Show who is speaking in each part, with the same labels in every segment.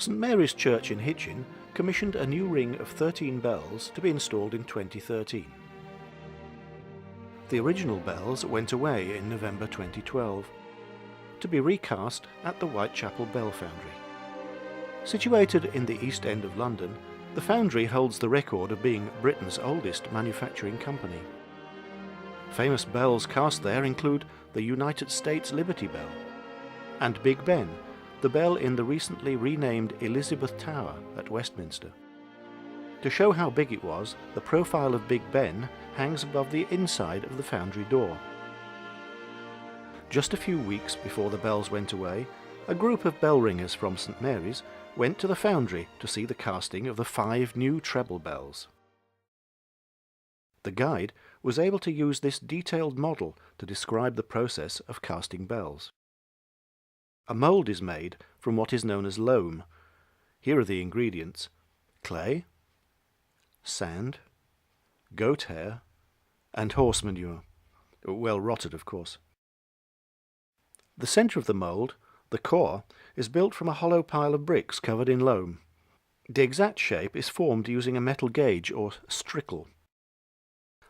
Speaker 1: St Mary's Church in Hitchin commissioned a new ring of 13 bells to be installed in 2013. The original bells went away in November 2012, to be recast at the Whitechapel Bell Foundry. Situated in the East End of London, the foundry holds the record of being Britain's oldest manufacturing company. Famous bells cast there include the United States Liberty Bell and Big Ben, the bell in the recently renamed Elizabeth Tower at Westminster. To show how big it was, the profile of Big Ben hangs above the inside of the foundry door. Just a few weeks before the bells went away, a group of bell ringers from St Mary's went to the foundry to see the casting of the 5 new treble bells. The guide was able to use this detailed model to describe the process of casting bells. A mould is made from what is known as loam. Here are the ingredients: clay, sand, goat hair, and horse manure. Well rotted, of course. The centre of the mould, the core, is built from a hollow pile of bricks covered in loam. The exact shape is formed using a metal gauge or strickle.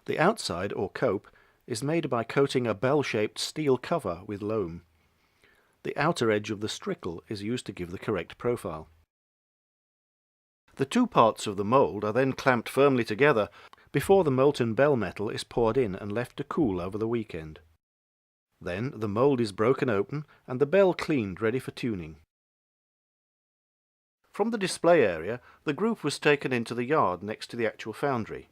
Speaker 1: The outside, or cope, is made by coating a bell-shaped steel cover with loam. The outer edge of the strickle is used to give the correct profile. The 2 parts of the mould are then clamped firmly together before the molten bell metal is poured in and left to cool over the weekend. Then the mould is broken open and the bell cleaned ready for tuning. From the display area, the group was taken into the yard next to the actual foundry.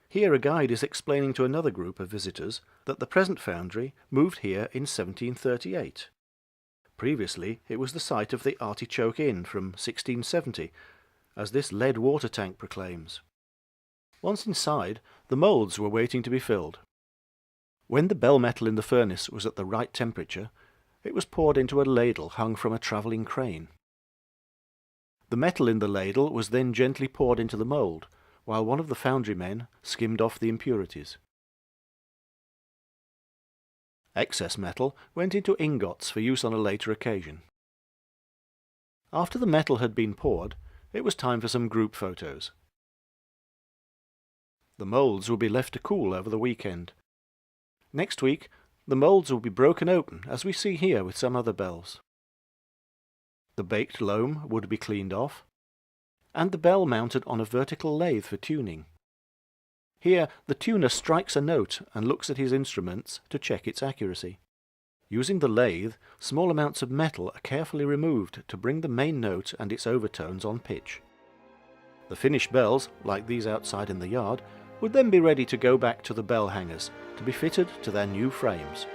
Speaker 1: Here a guide is explaining to another group of visitors that the present foundry moved here in 1738. Previously it was the site of the Artichoke Inn from 1670, as this lead water tank proclaims. Once inside, the moulds were waiting to be filled. When the bell metal in the furnace was at the right temperature, it was poured into a ladle hung from a travelling crane. The metal in the ladle was then gently poured into the mould, while one of the foundry men skimmed off the impurities. Excess metal went into ingots for use on a later occasion. After the metal had been poured, it was time for some group photos. The moulds will be left to cool over the weekend. Next week, the moulds will be broken open, as we see here with some other bells. The baked loam would be cleaned off, and the bell mounted on a vertical lathe for tuning. Here the tuner strikes a note and looks at his instruments to check its accuracy. Using the lathe, small amounts of metal are carefully removed to bring the main note and its overtones on pitch. The finished bells, like these outside in the yard, would then be ready to go back to the bell hangers to be fitted to their new frames.